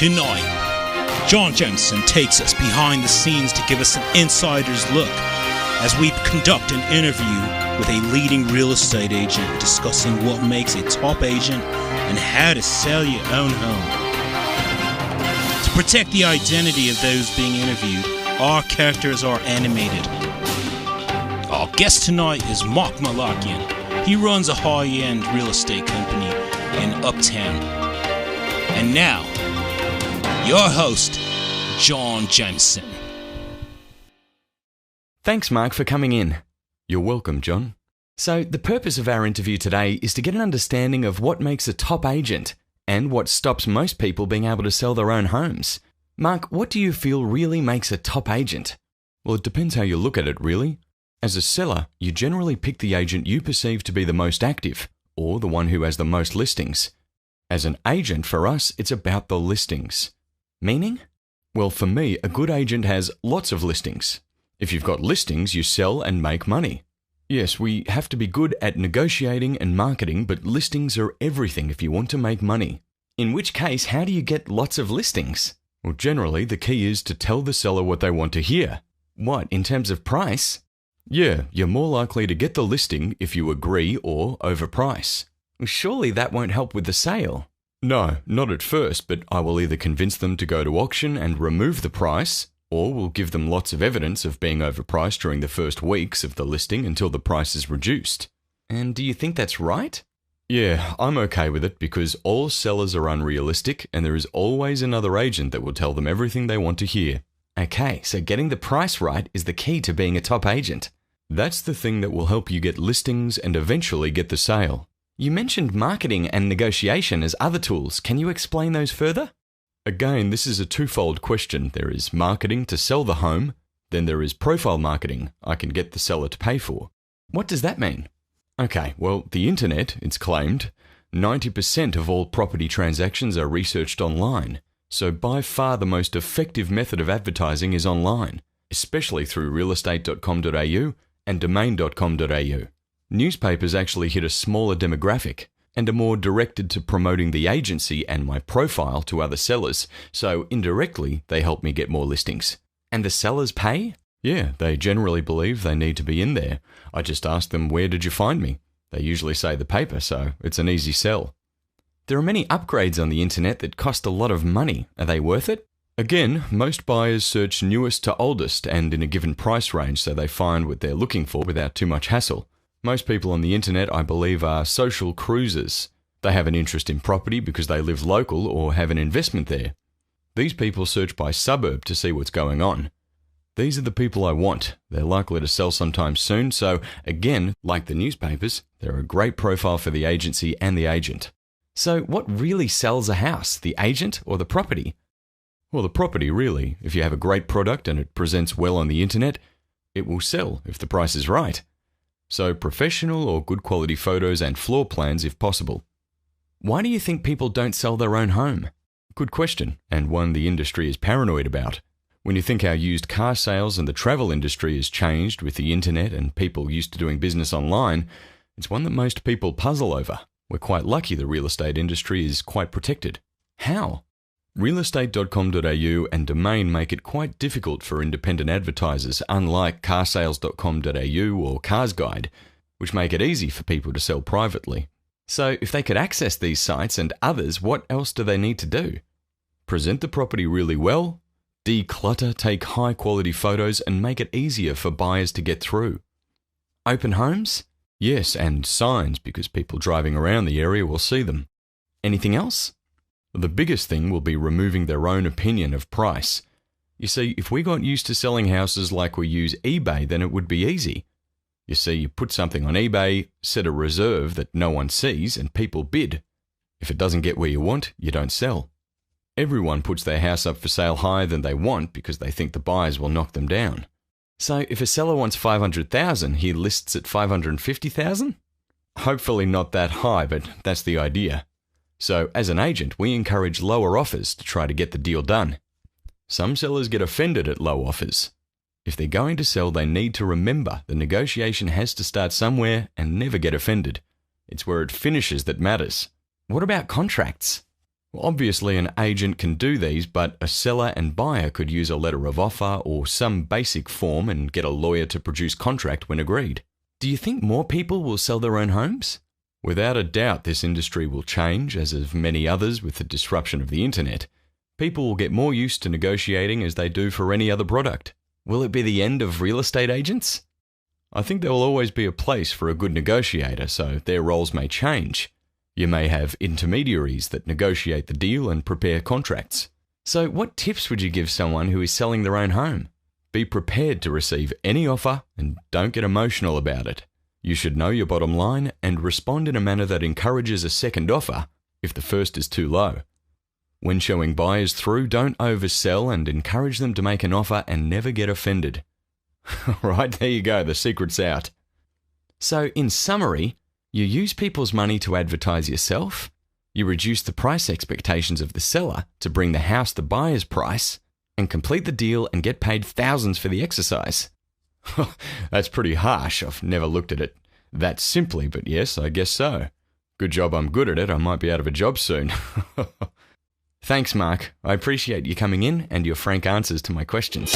Tonight, John Jameson takes us behind the scenes to give us an insider's look as we conduct an interview with a leading real estate agent discussing what makes a top agent and how to sell your own home. To protect the identity of those being interviewed, our characters are animated. Our guest tonight is Mark Malakian. He runs a high-end real estate company in Uptown. And now, your host, John Jameson. Thanks, Mark, for coming in. You're welcome, John. So, the purpose of our interview today is to get an understanding of what makes a top agent and what stops most people being able to sell their own homes. Mark, what do you feel really makes a top agent? Well, it depends how you look at it, really. As a seller, you generally pick the agent you perceive to be the most active, or the one who has the most listings. As an agent, for us, it's about the listings. Meaning? Well, for me, a good agent has lots of listings. If you've got listings, you sell and make money. Yes, we have to be good at negotiating and marketing, but listings are everything if you want to make money. In which case, how do you get lots of listings? Well, generally, the key is to tell the seller what they want to hear. What, in terms of price? Yeah, you're more likely to get the listing if you agree or overprice. Well, surely that won't help with the sale. No, not at first, but I will either convince them to go to auction and remove the price, or we'll give them lots of evidence of being overpriced during the first weeks of the listing until the price is reduced. And do you think that's right? Yeah, I'm okay with it because all sellers are unrealistic and there is always another agent that will tell them everything they want to hear. Okay, so getting the price right is the key to being a top agent. That's the thing that will help you get listings and eventually get the sale. You mentioned marketing and negotiation as other tools. Can you explain those further? Again, this is a twofold question. There is marketing to sell the home, then there is profile marketing I can get the seller to pay for. What does that mean? Okay, well, the internet, it's claimed, 90% of all property transactions are researched online. So by far the most effective method of advertising is online, especially through realestate.com.au and domain.com.au. Newspapers actually hit a smaller demographic and are more directed to promoting the agency and my profile to other sellers, so indirectly they help me get more listings. And the sellers pay? Yeah, they generally believe they need to be in there. I just ask them, where did you find me? They usually say the paper, so it's an easy sell. There are many upgrades on the internet that cost a lot of money. Are they worth it? Again, most buyers search newest to oldest and in a given price range so they find what they're looking for without too much hassle. Most people on the internet, I believe, are social cruisers. They have an interest in property because they live local or have an investment there. These people search by suburb to see what's going on. These are the people I want. They're likely to sell sometime soon, so again, like the newspapers, they're a great profile for the agency and the agent. So what really sells a house, the agent or the property? Well, the property really. If you have a great product and it presents well on the internet, it will sell if the price is right. So professional or good quality photos and floor plans if possible. Why do you think people don't sell their own home? Good question, and one the industry is paranoid about. When you think how used car sales and the travel industry has changed with the internet and people used to doing business online, it's one that most people puzzle over. We're quite lucky the real estate industry is quite protected. How? Realestate.com.au and Domain make it quite difficult for independent advertisers, unlike carsales.com.au or Cars Guide, which make it easy for people to sell privately. So if they could access these sites and others, what else do they need to do? Present the property really well, declutter, take high quality photos and make it easier for buyers to get through. Open homes? Yes, and signs because people driving around the area will see them. Anything else? The biggest thing will be removing their own opinion of price. You see, if we got used to selling houses like we use eBay, then it would be easy. You see, you put something on eBay, set a reserve that no one sees, and people bid. If it doesn't get where you want, you don't sell. Everyone puts their house up for sale higher than they want because they think the buyers will knock them down. So if a seller wants $500,000, he lists at $550,000? Hopefully not that high, but that's the idea. So as an agent, we encourage lower offers to try to get the deal done. Some sellers get offended at low offers. If they're going to sell, they need to remember the negotiation has to start somewhere and never get offended. It's where it finishes that matters. What about contracts? Obviously, an agent can do these, but a seller and buyer could use a letter of offer or some basic form and get a lawyer to produce contract when agreed. Do you think more people will sell their own homes? Without a doubt, this industry will change, as of many others with the disruption of the internet. People will get more used to negotiating as they do for any other product. Will it be the end of real estate agents? I think there will always be a place for a good negotiator, so their roles may change. You may have intermediaries that negotiate the deal and prepare contracts. So what tips would you give someone who is selling their own home? Be prepared to receive any offer and don't get emotional about it. You should know your bottom line and respond in a manner that encourages a second offer if the first is too low. When showing buyers through, don't oversell and encourage them to make an offer and never get offended. Alright, there you go, the secret's out. So, in summary, you use people's money to advertise yourself, you reduce the price expectations of the seller to bring the house the buyer's price, and complete the deal and get paid thousands for the exercise. That's pretty harsh. I've never looked at it that simply, but yes, I guess so. Good job I'm good at it. I might be out of a job soon. Thanks, Mark. I appreciate you coming in and your frank answers to my questions.